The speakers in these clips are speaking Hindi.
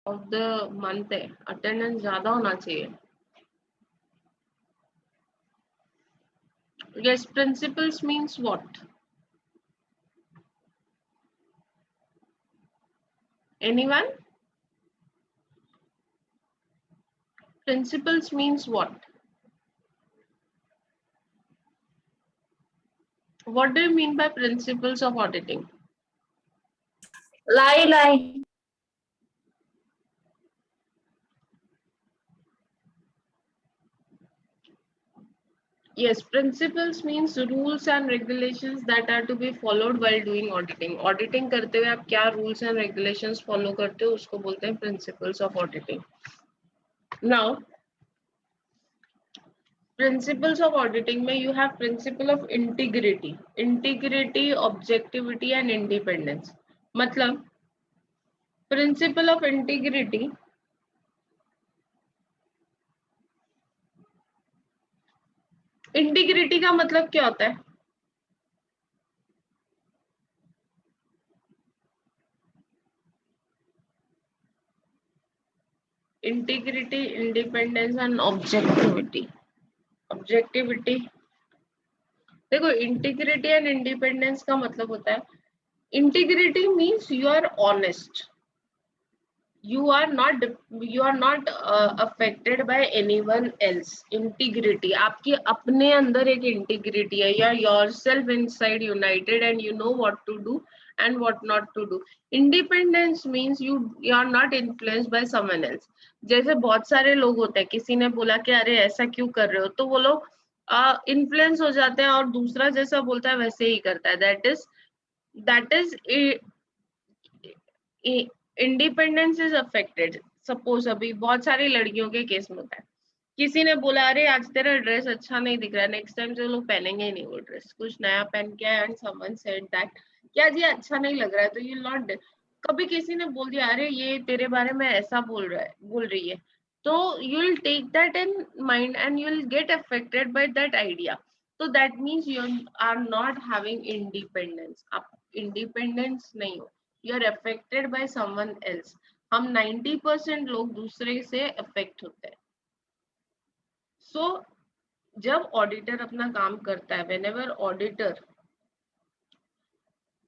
ऑफ द मंथ है, अटेंडेंस ज्यादा होना चाहिए. Yes, principles means what? Anyone? Principles means what? What do you mean by principles of auditing? Lie. Yes, principles means rules and regulations that are to be followed while doing auditing. Auditing करते हुए आप क्या rules and regulations follow करते हो उसको बोलते हैं principles of auditing. Now, principles of auditing में you have principle of integrity, objectivity and independence. मतलब principle of integrity का मतलब क्या होता है? Integrity, independence and objectivity. देखो, इंटीग्रिटी एंड इंडिपेंडेंस का मतलब होता है, integrity means you are honest, you are not affected by anyone else. Integrity, आपकी अपने अंदर एक इंटीग्रिटी है, you are yourself inside united and you know what to do and what not to do. Independence means you are not influenced by someone else. जैसे बहुत सारे लोग होते हैं, किसी ने बोला कि अरे ऐसा क्यों कर रहे हो, तो वो लोग इन्फ्लुएंस हो जाते हैं और दूसरा जैसा बोलता है वैसे ही करता है. That is independence is affected. Suppose अभी बहुत सारी लड़कियों के केस में होता है, किसी ने बोला अरे आज तेरा ड्रेस अच्छा नहीं दिख रहा है, नेक्स्ट टाइम से लोग पहनेंगे ही नहीं वो ड्रेस, कुछ नया पहन के आए एंड समवन सेड दैट क्या जी अच्छा नहीं लग रहा है, तो यू नॉट. कभी किसी ने बोल दिया अरे ये तेरे बारे में ऐसा बोल रही है, तो you will take that in mind and you will get affected by that idea. तो that means you are not having independence. आप इंडिपेंडेंस नहीं हो, you are affected by someone else. हम 90% लोग दूसरे से अफेक्ट होते हैं. सो जब ऑडिटर अपना काम करता है, whenever auditor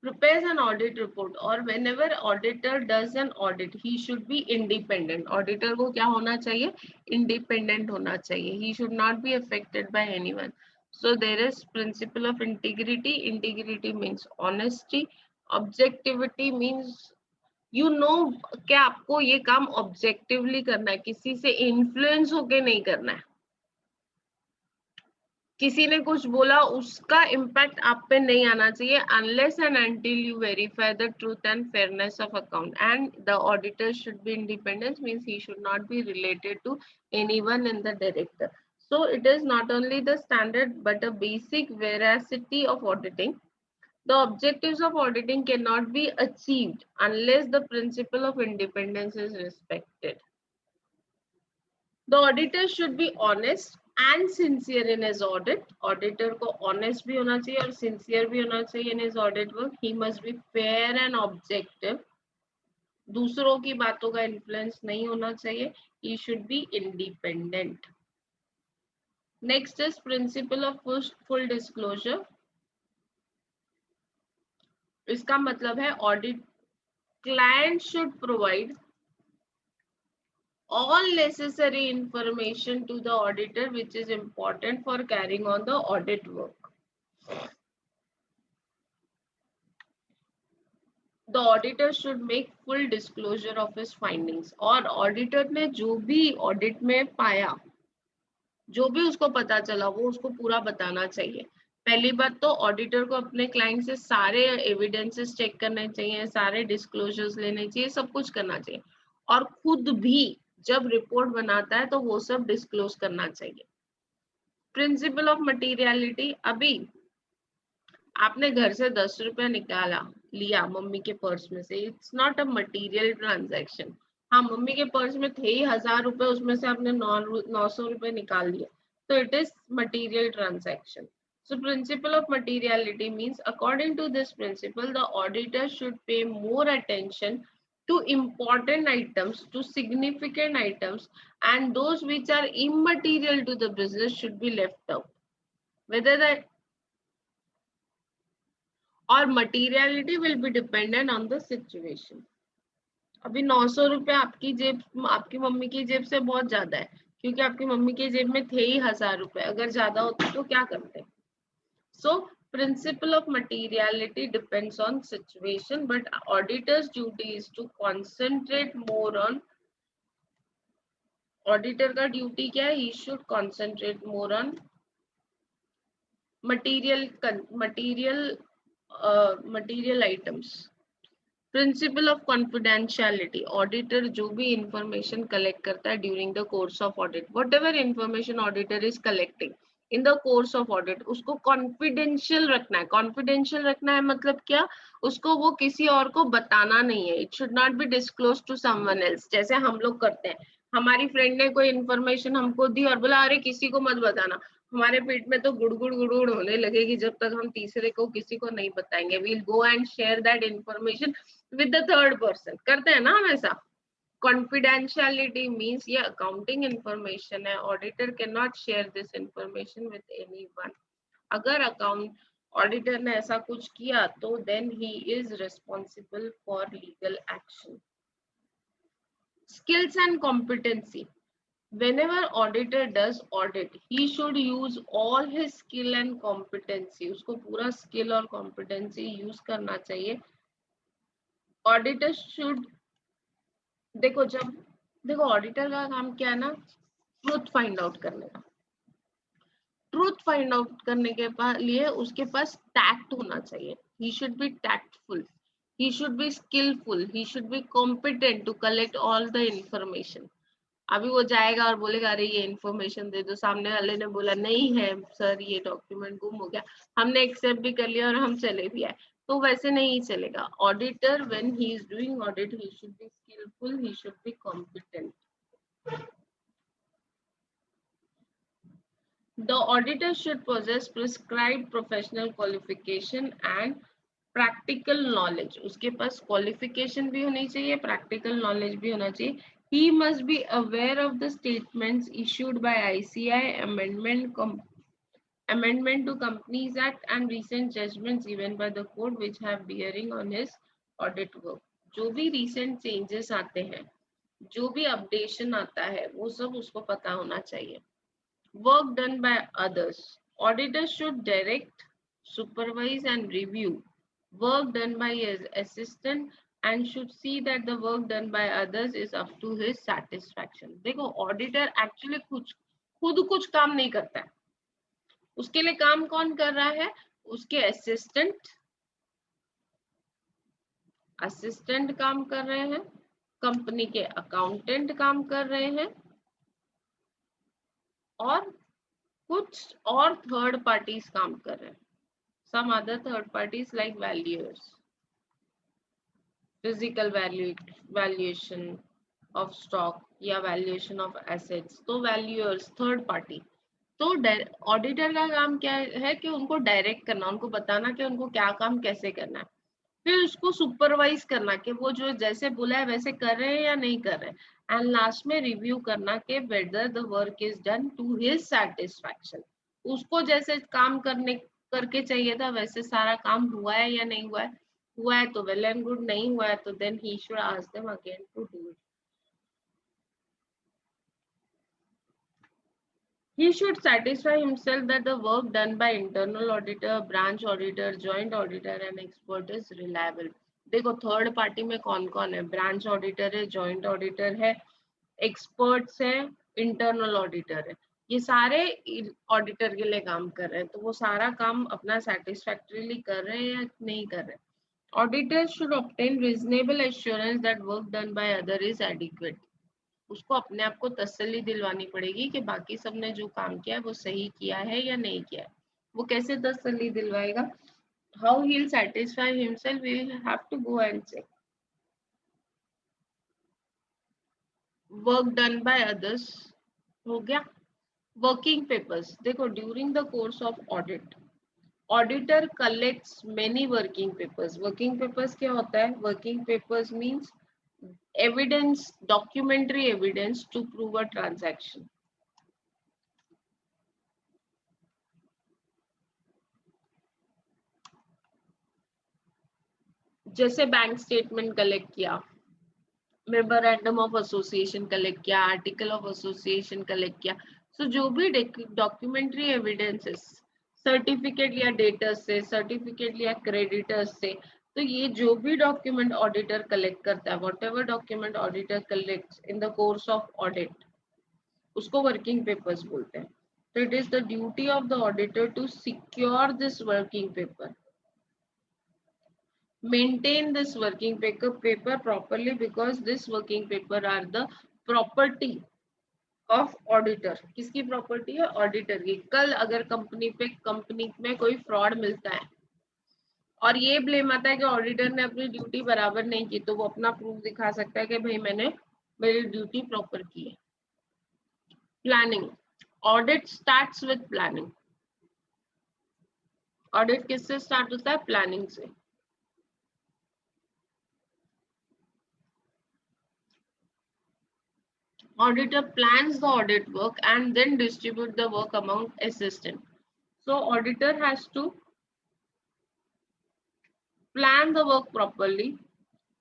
prepares an audit report or whenever auditor does an audit, he should be independent. Auditor को क्या होना चाहिए? Independent होना चाहिए. He should not be affected by anyone. So there is principle of integrity. Integrity means honesty. Objectivity means you know कि आपको ये काम objectively करना है, किसी से influence होके नहीं करना है. किसी ने कुछ बोला उसका इम्पैक्ट आप पे नहीं आना चाहिए unless and until you verify the truth and fairness of account. And the auditor should be independent, means he should not be related to anyone in the director. So it is not only the standard but a basic veracity of auditing. The objectives of auditing cannot be achieved unless the principle of independence is respected. The auditor should be honest and sincere in his audit. Auditor को honest भी होना चाहिए और sincere भी होना चाहिए in his audit work. He must be fair and objective. दूसरों की बातों का influence नहीं होना चाहिए. He should be independent. Next is principle of full disclosure. इसका मतलब है audit client should provide all necessary information to the auditor which is important for carrying on the audit work. The auditor should make full disclosure of his findings. और auditor ने जो भी audit में पाया, जो भी उसको पता चला वो उसको पूरा बताना चाहिए. पहली बात तो ऑडिटर को अपने क्लाइंट से सारे एविडेंसेस चेक करने चाहिए, सारे डिस्क्लोजर्स लेने चाहिए, सब कुछ करना चाहिए. और खुद भी जब रिपोर्ट बनाता है तो वो सब डिस्क्लोज करना चाहिए. Principle of materiality. अभी आपने घर से 10 रुपया निकाला लिया मम्मी के पर्स में से, it's not a material transaction. हाँ, मम्मी के पर्स में थे ही 1000 रुपए, उसमें से आपने 900 रुपए निकाल लिए, तो it is material transaction. So principle of materiality means according to this principle the auditor should pay more attention to important items, to significant items, and those which are immaterial to the business should be left out. Whether that or materiality will be dependent on the situation. अभी 900 रुपए आपकी मम्मी की जेब से बहुत ज्यादा है, क्योंकि आपकी मम्मी की जेब में थे ही 1000 रुपए, अगर ज्यादा होते तो क्या करते? So principle of materiality depends on situation, but auditor's duty is to concentrate more on, auditor का duty क्या है? He should concentrate more on material items. Principle of confidentiality, auditor जो भी इंफॉर्मेशन कलेक्ट करता है during the course of audit, what ever information auditor is collecting in the course of audit, उसको कॉन्फिडेंशियल रखना है. कॉन्फिडेंशियल रखना है मतलब क्या? उसको वो किसी और को बताना नहीं है. It should not be disclose to someone else. जैसे हम लोग करते हैं, हमारी फ्रेंड ने कोई इन्फॉर्मेशन हमको दी और बोला अरे किसी को मत बताना, हमारे पेट में तो गुड़गुड़ गुड़गुड़ होने लगेगी जब तक हम तीसरे को किसी को नहीं बताएंगे. We'll go and share that information with the third person. करते हैं ना हमेशा. कॉन्फिडेंशियलिटी मीन्स ये अकाउंटिंग इंफॉर्मेशन है, auditor can not share this information with anyone. अगर अकाउंट ऑडिटर ने ऐसा कुछ किया तो then he is responsible for legal action. Skills and competency. Whenever auditor does audit, he should use all his skill and competency. उसको पूरा skill और competency use करना चाहिए. Auditor should, देखो ऑडिटर का काम क्या है ना, ट्रूथ फाइंड आउट करने का. ट्रूथ फाइंड आउट करने के लिए उसके पास टैक्ट होना चाहिए. He should be tactful. He should be skillful. He should be competent to collect all the information. अभी वो जाएगा और बोलेगा अरे ये इन्फॉर्मेशन दे दो, सामने वाले ने बोला नहीं है सर ये डॉक्यूमेंट गुम हो गया, हमने एक्सेप्ट भी कर लिया और हम चले भी आए, तो वैसे नहीं चलेगा. Auditor when he is doing audit, he should be skillful, he should be competent. The auditor should possess prescribed professional qualification and practical knowledge. उसके पास qualification भी होनी चाहिए, practical knowledge भी होना चाहिए. He must be aware of the statements issued by ICI, amendment to Companies Act and recent judgments given by the court which have bearing on his audit work. जो भी recent changes आते हैं, जो भी updation आता है, वो सब उसको पता होना चाहिए. Work done by others. Auditors should direct, supervise and review work done by his assistant and should see that the work done by others is up to his satisfaction. देखो ऑडिटर एक्चुअली खुद कुछ काम नहीं करता है, उसके लिए काम कौन कर रहा है? उसके असिस्टेंट काम कर रहे हैं, कंपनी के अकाउंटेंट काम कर रहे हैं, और कुछ और थर्ड पार्टीज काम कर रहे हैं. Some other third parties like valuers, physical valuation of stock या valuation of assets. तो valuers third party. तो ऑडिटर का काम क्या है कि उनको डायरेक्ट करना, उनको बताना कि उनको क्या काम कैसे करना है, फिर उसको सुपरवाइज करना कि वो जो जैसे बोला है वैसे कर रहे हैं या नहीं कर रहे हैं, एंड लास्ट में रिव्यू करना कि whether the work is done to his satisfaction. उसको जैसे काम करके चाहिए था वैसे सारा काम हुआ है या नहीं हुआ है तो वेल एंड गुड, नहीं हुआ है तो then he should ask them again to do it. He should satisfy himself that the work done by internal auditor, branch auditor, joint auditor and expert is reliable. देखो थर्ड पार्टी में कौन कौन है? ब्रांच ऑडिटर है, जॉइंट ऑडिटर है, एक्सपर्ट्स है, इंटरनल ऑडिटर है. ये सारे ऑडिटर के लिए काम कर रहे हैं, तो वो सारा काम अपना सेटिस्फैक्टरीली कर रहे हैं या नहीं कर रहे हैं. Auditor should obtain reasonable assurance that work done by other is adequate. उसको अपने आप को तसल्ली दिलवानी पड़ेगी कि बाकी सबने जो काम किया है वो सही किया है या नहीं किया है. वो कैसे तसल्ली दिलवाएगा? How he'll satisfy himself, we'll have to go and check. Work done by others हो गया. Working papers. देखो during the course of audit, auditor collects many working papers. Working papers क्या होता है? Working papers means evidence, documentary evidence to prove a transaction. जैसे बैंक स्टेटमेंट कलेक्ट किया, मेमोरेंडम ऑफ एसोसिएशन कलेक्ट किया, आर्टिकल ऑफ एसोसिएशन कलेक्ट किया, सो जो भी डॉक्यूमेंट्री एविडेंसेस, सर्टिफिकेट लिया डेटर्स से, सर्टिफिकेट लिया क्रेडिटर्स से, तो ये जो भी डॉक्यूमेंट ऑडिटर कलेक्ट करता है, what ever document auditor collects in the course of audit, उसको वर्किंग पेपर्स बोलते हैं. So it is the duty of the auditor to secure this working paper, maintain this working paper properly, because this working paper are the property of auditor. किसकी प्रॉपर्टी है? ऑडिटर की. कल अगर कंपनी में कोई फ्रॉड मिलता है और ये ब्लेम आता है कि ऑडिटर ने अपनी ड्यूटी बराबर नहीं की, तो वो अपना प्रूफ दिखा सकता है कि भाई मैंने मेरी ड्यूटी प्रॉपर की है. Planning. Audit starts with planning. Audit किससे स्टार्ट होता है? प्लानिंग से. Auditor plans the audit work and then distribute the work among assistant. So auditor has to plan the work properly.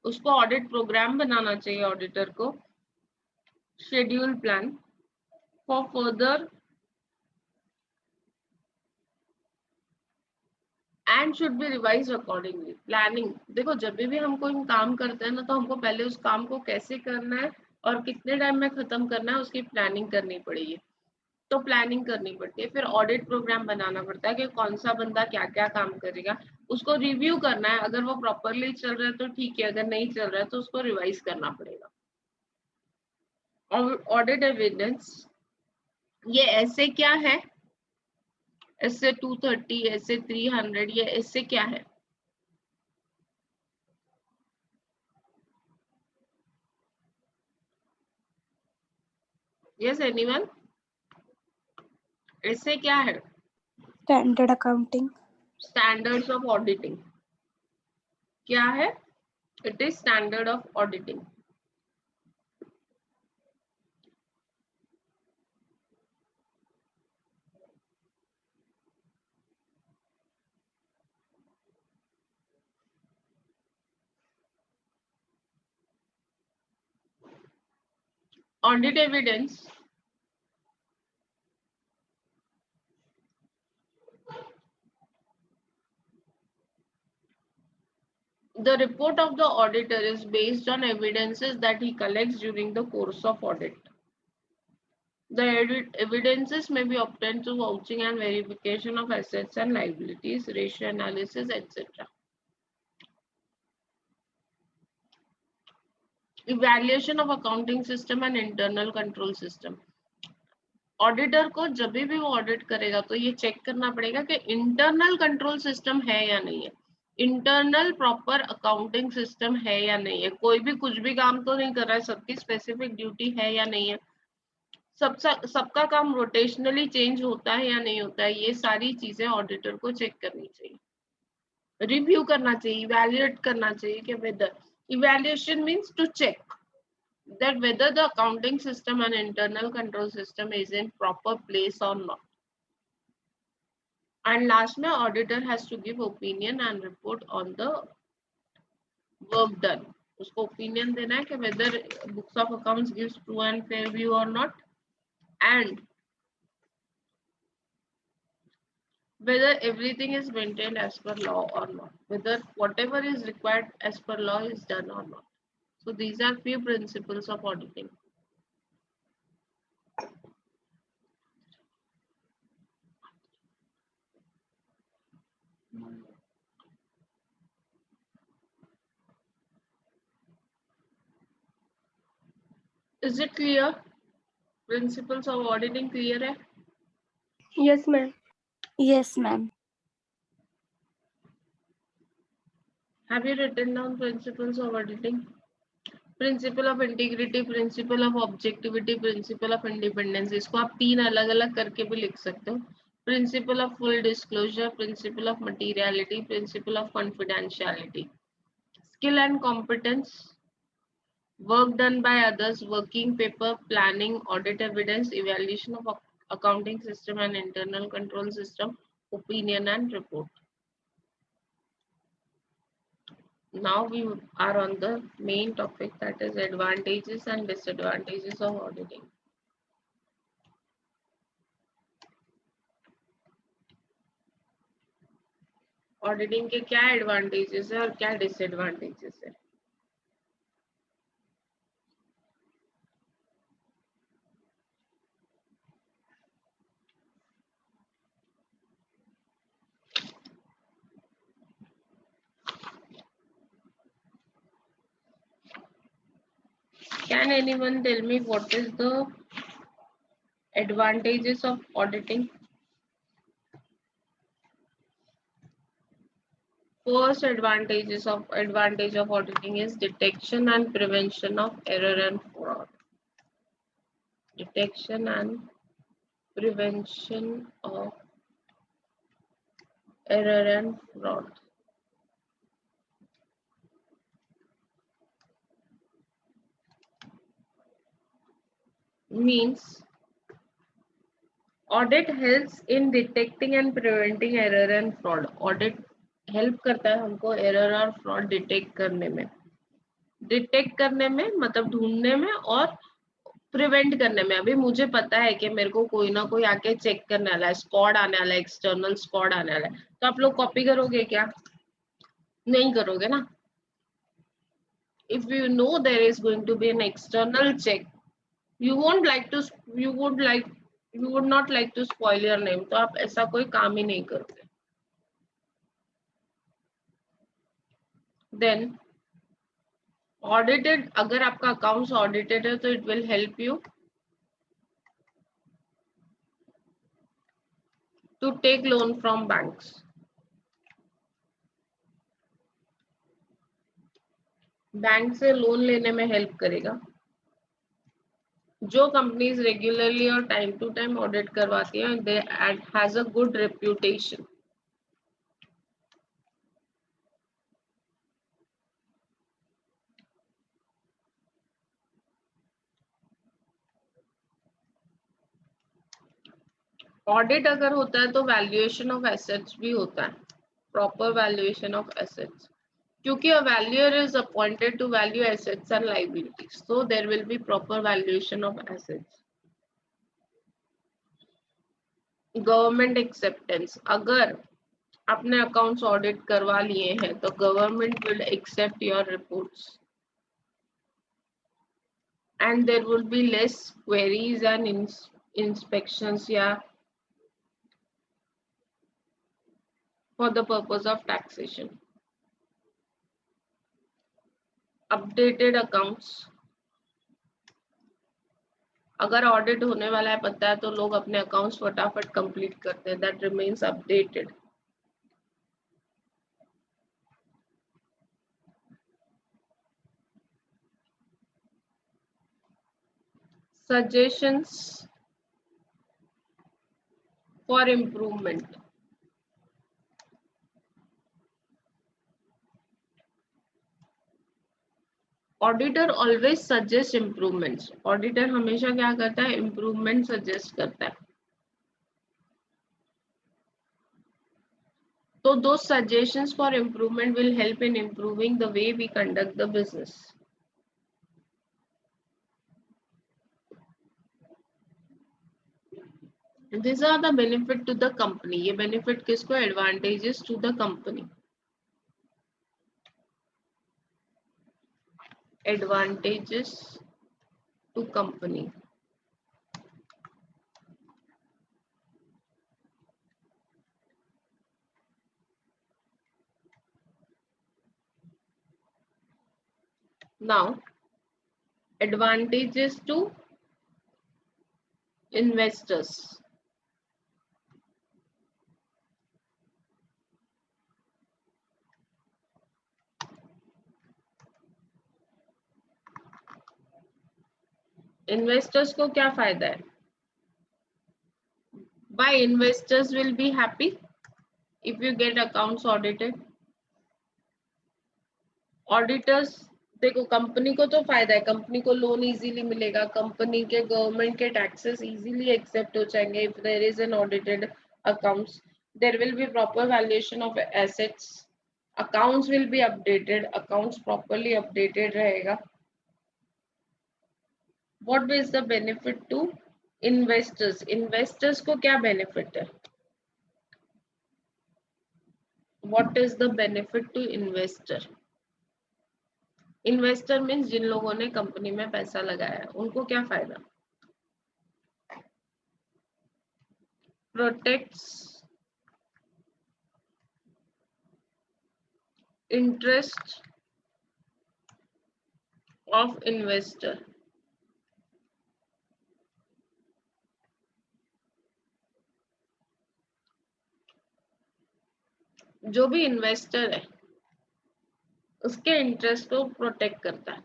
उसको audit program बनाना चाहिए auditor को, schedule plan for further and should be revised accordingly. Planning. देखो जब भी हम कोई काम करते हैं ना, तो हमको पहले उस काम को कैसे करना है और कितने टाइम में खत्म करना है, उसकी प्लानिंग करनी पड़ेगी. तो प्लानिंग करनी पड़ती है. फिर ऑडिट प्रोग्राम बनाना पड़ता है कि कौन सा बंदा क्या क्या काम करेगा, उसको रिव्यू करना है. अगर वो प्रॉपरली चल रहा है तो ठीक है, अगर नहीं चल रहा है तो उसको रिवाइज करना पड़ेगा. ऑडिट एविडेंस, ये ऐसे क्या है? ऐसे 230, ऐसे 300, ये ऐसे क्या है? Yes anyone? ऐसे क्या है? Standard accounting. Standards of auditing. क्या है? It is standard of auditing. Audit evidence the report of the auditor is based on evidences that he collects during the course of audit. The evidences may be obtained through vouching and verification of assets and liabilities, ratio analysis, etc. Evaluation of accounting system and internal control system. Auditor को जब भी वो ऑडिट करेगा तो ये चेक करना पड़ेगा कि इंटरनल कंट्रोल सिस्टम है या नहीं है, इंटरनल प्रॉपर अकाउंटिंग सिस्टम है या नहीं है. कोई भी कुछ भी काम तो नहीं कर रहा है, सबकी स्पेसिफिक ड्यूटी है या नहीं है, सबका काम रोटेशनली चेंज होता है या नहीं होता है. ये सारी चीजें ऑडिटर को चेक करनी चाहिए, रिव्यू करना चाहिए, इवैल्यूएट करना चाहिए कि whether, evaluation means to check that whether the accounting system and internal control system is in proper place or not. And last में auditor has to give opinion and report on the work done. उसको opinion देना है कि whether books of accounts gives true and fair view or not, and whether everything is maintained as per law or not, whether whatever is required as per law is done or not. So these are few principles of auditing. Is it clear? Principles of auditing clear है? Yes ma'am. Yes ma'am. Have you written down principles of auditing? Principle of integrity, principle of objectivity, principle of independence. इसको आप 3 अलग-अलग करके भी लिख सकते हो. Principle of full disclosure, principle of materiality, principle of confidentiality. Skill and competence, work done by others, working paper, planning, audit evidence, evaluation of accounting system and internal control system, opinion and report. Now we are on the main topic, that is advantages and disadvantages of auditing. Auditing के क्या एडवांटेजेस है और क्या डिसएडवांटेजेस है? Can anyone tell me what is the advantages of auditing? First advantage of auditing is detection and prevention of error and fraud. Detection and prevention of error and fraud. Means audit helps in detecting and preventing error and fraud. Audit help करता है हमको एरर और फ्रॉड डिटेक्ट करने में मतलब ढूंढने में, और प्रिवेंट करने में. अभी मुझे पता है कि मेरे को कोई ना कोई आके चेक करने वाला है, स्क्वाड आने वाला है, एक्सटर्नल स्क्वाड आने वाला है, तो आप लोग कॉपी करोगे क्या? नहीं करोगे ना. If you know there is going to be an external check, you won't like to you would not like to spoil your name, तो आप ऐसा कोई काम ही नहीं करोगे. Then ऑडिटेड, अगर आपका अकाउंट्स ऑडिटेड है तो it will help you to take loan from banks. Bank से लोन लेने में हेल्प करेगा. जो कंपनीज रेगुलरली और टाइम टू टाइम ऑडिट करवाती हैं, they has a good reputation. Audit अगर होता है तो वैल्यूएशन ऑफ एसेट्स भी होता है, प्रॉपर वैल्यूएशन ऑफ एसेट्स, क्योंकि a valuer is appointed to value assets and liabilities, so there will be proper valuation of assets. Government acceptance, अगर आपने अकाउंट्स ऑडिट करवा लिए हैं तो government will accept your reports and there will be less queries and inspections या for the purpose of taxation. Updated accounts, अगर ऑडिट होने वाला है पता है तो लोग अपने अकाउंट्स फटाफट कंप्लीट करते हैं. That remains updated. suggestions for improvement. Auditor always suggest improvements. Auditor हमेशा क्या करता है? इम्प्रूवमेंट सजेस्ट करता है. तो दो suggestions for improvement will help in improving the way we conduct the business. These are the benefit to the company. ये benefit किसको? Advantages to the company. Advantages to company. Now, advantages to investors. Investors को क्या फायदा है? Why investors will be happy if you get accounts audited? Auditors देखो कंपनी को तो फायदा है, कंपनी को लोन इजीली मिलेगा, कंपनी के गवर्नमेंट के टैक्सेस इजीली एक्सेप्ट हो जाएंगे। If there is an audited accounts, there will be proper valuation of assets, accounts will be updated, accounts properly updated रहेगा। What is the benefit to investors? Investors को क्या बेनिफिट है? What is the benefit to investor? Investor means जिन लोगों ने कंपनी में पैसा लगाया है, उनको क्या फायदा? Protects interest of investor. जो भी इन्वेस्टर है उसके इंटरेस्ट को प्रोटेक्ट करता है।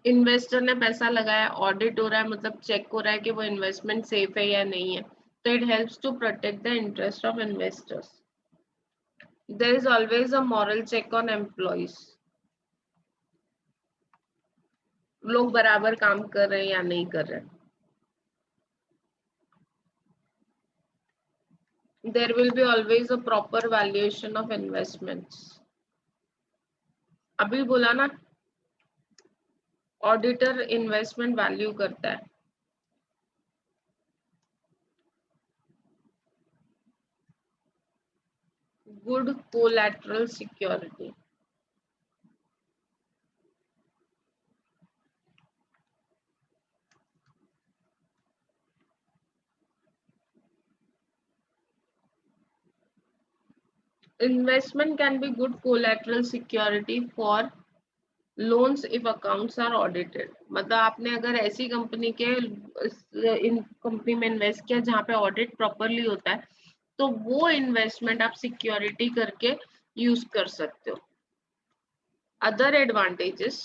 इन्वेस्टर ने पैसा लगाया, ऑडिट हो रहा है, मतलब चेक हो रहा है कि वो इन्वेस्टमेंट सेफ है या नहीं है, तो it helps to protect the interest of investors. There is always a moral check on employees, लोग बराबर काम कर रहे हैं या नहीं कर रहे हैं। There will be always a proper valuation of investments. अभी बोला ना, ऑडिटर इन्वेस्टमेंट वैल्यू करता है। Good collateral security. Investment can be good collateral security for loans if accounts are audited. मतलब आपने अगर ऐसी कंपनी के इन कंपनी में इन्वेस्ट किया जहाँ पे ऑडिट प्रॉपरली होता है, तो वो इन्वेस्टमेंट आप सिक्योरिटी करके यूज कर सकते हो। Other advantages,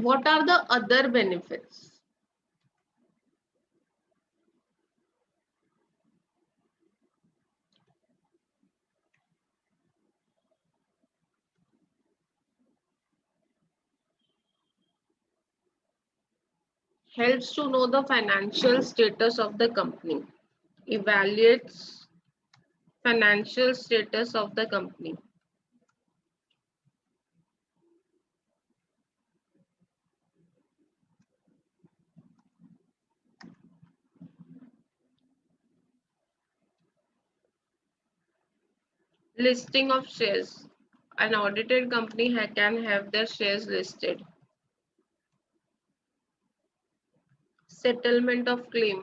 what are the other benefits? Helps to know the financial status of the company, evaluates financial status of the company. Listing of shares, an audited company can have their shares listed. Settlement of claim,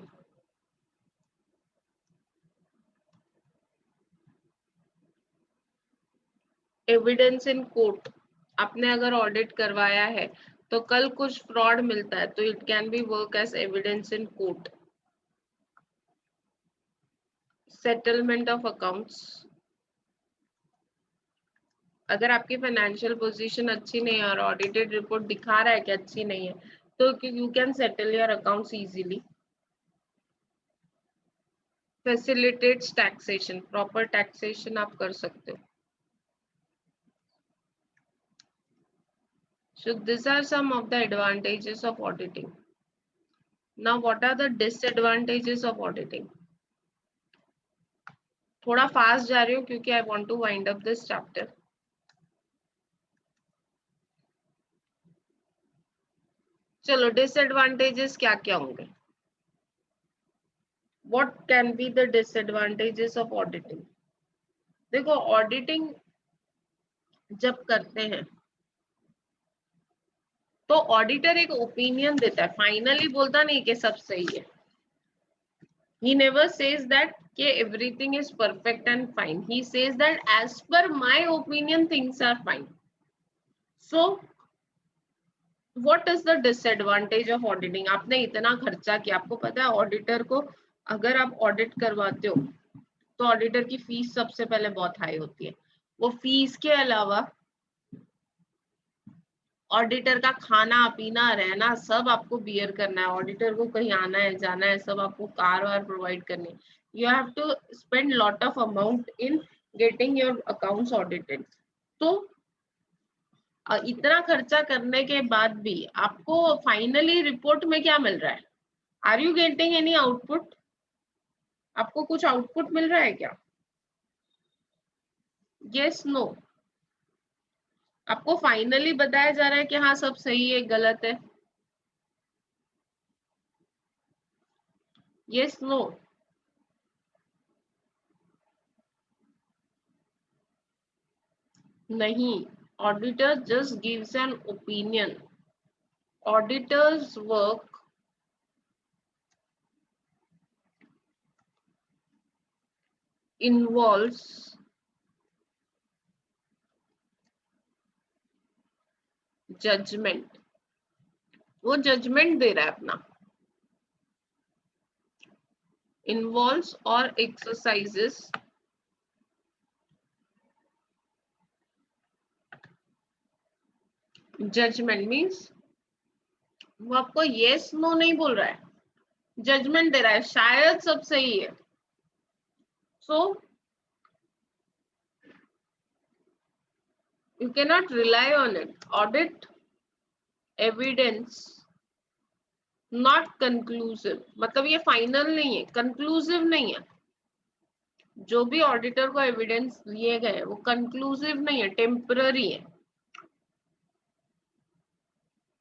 evidence in court, आपने अगर ऑडिट करवाया है तो कल कुछ फ्रॉड मिलता है तो it can be work as evidence in court. Settlement of accounts, अगर आपकी फाइनेंशियल पोजीशन अच्छी नहीं है और ऑडिटेड रिपोर्ट दिखा रहा है कि अच्छी नहीं है, तो you can settle your accounts easily. Facilitates taxation, proper taxation आप कर सकते हो। So these are some of the advantages of auditing. Now what are the disadvantages of auditing? थोड़ा फास्ट जा रही हूँ क्योंकि I want to wind up this chapter. चलो disadvantages क्या क्या होंगे? What can be the disadvantages of auditing? देखो ऑडिटिंग जब करते हैं तो ऑडिटर एक ओपिनियन देता है, फाइनली बोलता नहीं कि सब सही है। He never says that कि everything is perfect and fine. He says that as per my opinion things are fine. So what is the disadvantage of auditing? आपने इतना खर्चा किया, आपको पता है ऑडिटर को अगर आप ऑडिट करवाते हो तो ऑडिटर की फीस सबसे पहले बहुत हाई होती है। वो फीस के अलावा ऑडिटर का खाना पीना रहना सब आपको बियर करना है, ऑडिटर को कहीं आना है जाना है सब आपको कार वार प्रोवाइड करनी है, you have to spend lot of amount in getting your accounts audited. तो इतना खर्चा करने के बाद भी आपको फाइनली रिपोर्ट में क्या मिल रहा है? Are you getting any output? आपको कुछ आउटपुट मिल रहा है क्या? Yes no? आपको फाइनली बताया जा रहा है कि हाँ सब सही है गलत है? Yes no? नहीं, auditor just gives an opinion. Auditor's work involves judgment. वो जजमेंट दे रहा है अपना, involves or exercises judgment means वो आपको yes no नहीं बोल रहा है, जजमेंट दे रहा है शायद सब सही है। So you cannot rely on it. Audit evidence not conclusive, मतलब ये फाइनल नहीं है, कंक्लूसिव नहीं है। जो भी ऑडिटर को एविडेंस लिए गए वो कंक्लूसिव नहीं है, टेम्पररी है।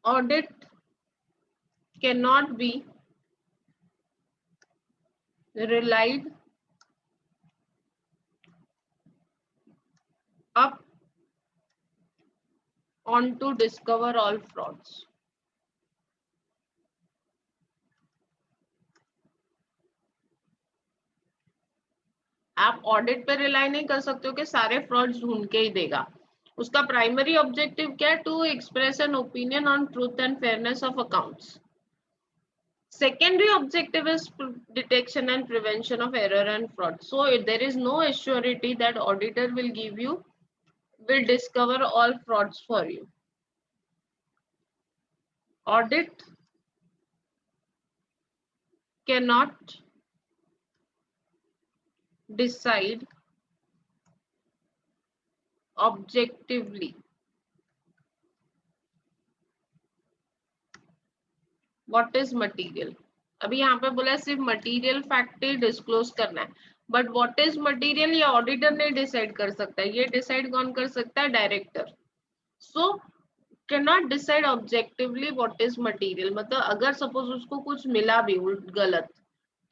Audit can not be relied up on to discover all frauds. आप ऑडिट पे रिलाई नहीं कर सकते हो कि सारे फ्रॉड्स ढूंढ के ही देगा। उसका प्राइमरी ऑब्जेक्टिव क्या है? To express an opinion on truth and fairness of accounts. Secondary objective is detection and prevention of error and fraud. So there is no assurity that auditor will discover all frauds for you. Audit cannot decide objectively what is material. अभी यहाँ पे बोला सिर्फ मटीरियल फैक्ट ही डिस्क्लोज करना है, बट व्हाट इज मटीरियल ये ऑडिटर नहीं डिसाइड कर सकता है, ये डिसाइड कौन कर सकता है? Director. So cannot decide objectively what is material, मतलब अगर सपोज उसको कुछ मिला भी गलत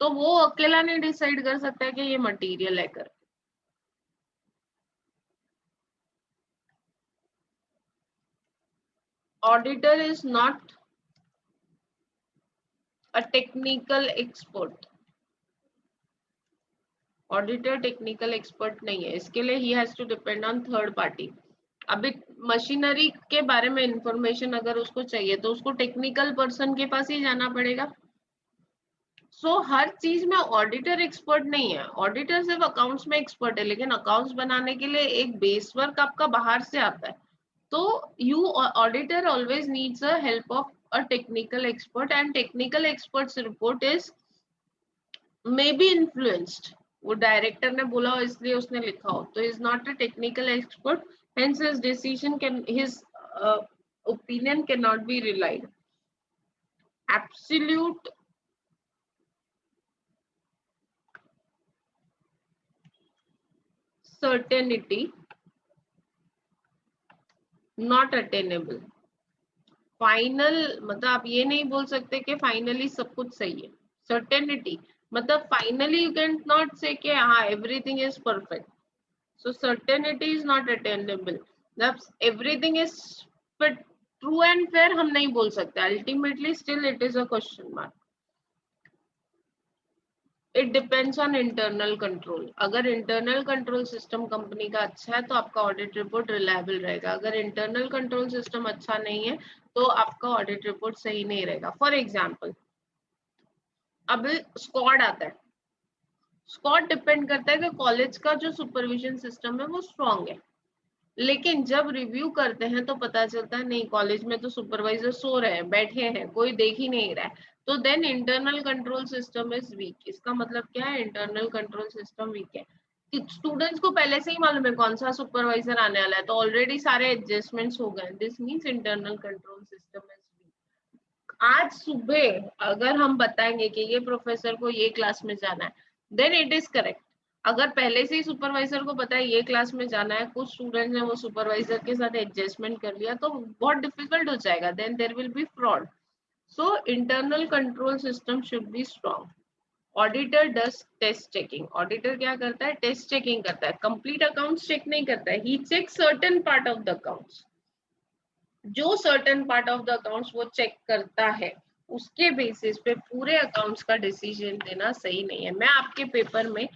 तो वो अकेला नहीं डिसाइड कर सकता है कि ये मटेरियल है कर। Auditor is not a technical expert. Auditor technical expert नहीं है, इसके लिए ही has to depend on third party. अभी मशीनरी के बारे में इंफॉर्मेशन अगर उसको चाहिए तो उसको टेक्निकल पर्सन के पास ही जाना पड़ेगा। सो हर चीज में ऑडिटर एक्सपर्ट नहीं है, ऑडिटर सिर्फ अकाउंट्स में एक्सपर्ट है, लेकिन अकाउंट्स बनाने के लिए एक बेस वर्क आपका बाहर से आता है। तो you auditor always needs a help of a technical expert and technical experts report is may be influenced. वो डायरेक्टर ने बोला हो इसलिए उसने लिखा हो, तो is not a technical expert, hence his decision can his opinion can not be relied. Absolute certainty not attainable. Final मतलब आप ये नहीं बोल सकते कि फाइनली सब कुछ सही है। सर्टेनिटी मतलब फाइनली यू कैन नॉट से कि हाँ everything is perfect. So certainty is not attainable, everything is true and fair हम नहीं बोल सकते, ultimately still it is a question mark. It depends on internal control. अगर इंटरनल कंट्रोल सिस्टम कंपनी का अच्छा है तो आपका ऑडिट रिपोर्ट रिलायबल रहेगा, अगर इंटरनल कंट्रोल सिस्टम अच्छा नहीं है तो आपका ऑडिट रिपोर्ट सही नहीं रहेगा। फॉर एग्जाम्पल अब स्क्वाड आता है, स्क्वाड डिपेंड करता है कि कॉलेज का जो सुपरविजन सिस्टम है वो स्ट्रॉन्ग है। लेकिन जब रिव्यू करते हैं तो पता चलता है नहीं, कॉलेज में तो सुपरवाइजर सो रहे हैं, बैठे हैं, कोई देख ही नहीं रहा है, तो then internal control system is weak. इसका मतलब क्या है? इंटरनल कंट्रोल सिस्टम वीक है कि स्टूडेंट्स को पहले से ही मालूम है कौन सा सुपरवाइजर आने वाला है, तो ऑलरेडी सारे एडजस्टमेंट्स हो गए। This means internal control system is week. आज सुबह अगर हम बताएंगे कि ये प्रोफेसर को ये क्लास में जाना है, देन इट इज करेक्ट। अगर पहले से ही सुपरवाइजर को पता है ये क्लास में जाना है, कुछ स्टूडेंट्स ने वो सुपरवाइजर के साथ एडजस्टमेंट कर लिया, तो बहुत डिफिकल्ट हो जाएगा, then there will be fraud. So internal control system should be strong. Auditor does test checking. Auditor क्या करता है? टेस्ट चेकिंग करता है, कंप्लीट अकाउंट्स चेक नहीं करता है। ही check certain part of the accounts. जो certain part of the accounts वो चेक करता है, उसके बेसिस पे पूरे अकाउंट्स का डिसीजन देना सही नहीं है। मैं आपके पेपर में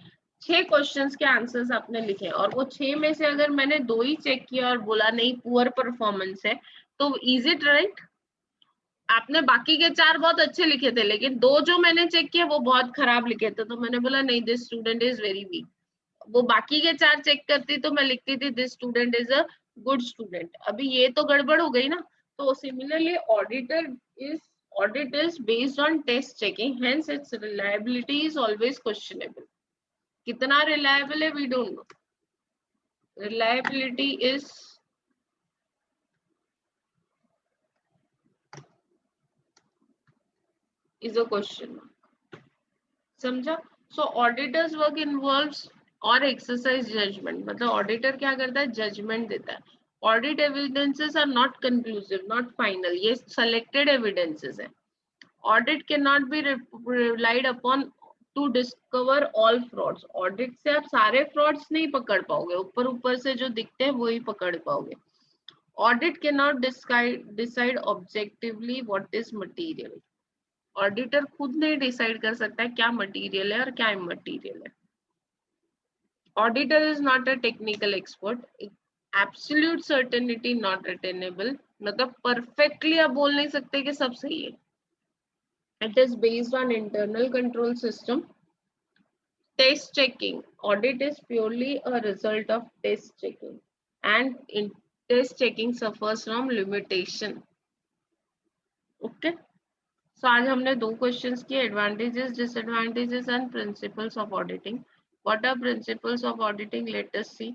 6 क्वेश्चंस के आंसर्स आपने लिखे और वो 6 में से अगर मैंने 2 ही चेक किया और बोला नहीं पुअर परफॉर्मेंस है, तो इज इट राइट? आपने बाकी के 4 बहुत अच्छे लिखे थे, लेकिन 2 जो मैंने चेक किए वो बहुत खराब लिखे थे, तो मैंने बोला नहीं, this student is very weak. वो बाकी के 4 चेक करती तो मैं लिखती थी this student is a good student. अभी ये तो गड़बड़ हो गई ना। तो similarly audit is based on test checking, hence its reliability is always questionable. कितना reliable है we don't know. Reliability is a question mark. समझा? So auditors work involves और exercise judgment, मतलब ऑडिटर क्या करता है? जजमेंट देता है। Audit evidences are not conclusive, not final. ये selected evidences है। Audit cannot be relied upon to discover all frauds. Audit से आप सारे frauds नहीं पकड़ पाओगे, ऊपर ऊपर से जो दिखते हैं वही पकड़ पाओगे। Audit cannot decide objectively what is material. Auditor खुद नहीं डिसाइड कर सकता है क्या मटेरियल है और क्या इमटेरियल है। Auditor is not a technical expert, absolute certainty not attainable, मतलब परफेक्टली आप बोल नहीं सकते कि सब सही है। It is based on internal control system. Test checking, audit is purely a result of test checking and in test checking suffers from limitation. Okay, so आज हमने 2 क्वेश्चंस किए, advantages, disadvantages and principles of auditing. What are principles of auditing? Let us see.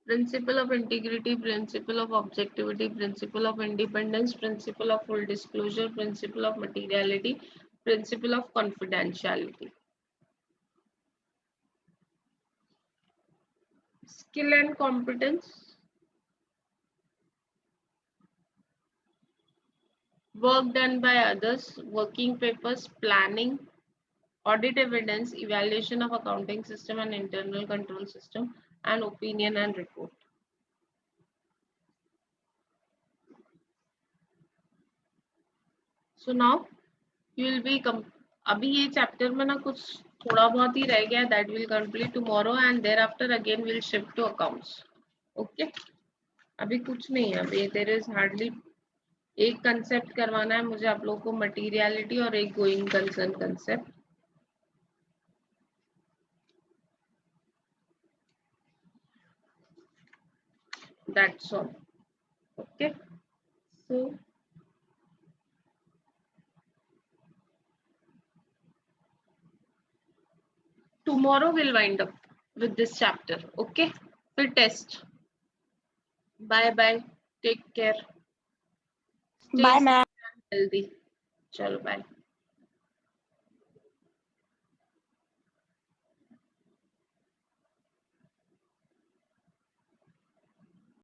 Principle of integrity, principle of objectivity, principle of independence, principle of full disclosure, principle of materiality, principle of confidentiality. Skill and competence, work done by others, working papers, planning, audit evidence, evaluation of accounting system and internal control system, and opinion and report. So now you will be अभी ये चैप्टर में ना कुछ थोड़ा बहुत ही रह गया, that will complete tomorrow and thereafter again will shift to accounts. Okay, अभी कुछ नहीं है, अभी देयर इज हार्डली एक कंसेप्ट करवाना है मुझे आप लोगों को, मटेरियलिटी, और एक going concern concept. That's all. Okay, so tomorrow we'll wind up with this chapter. Okay, फिर test. Bye bye, take care, Bye, ma'am. Healthy. चलो बाय।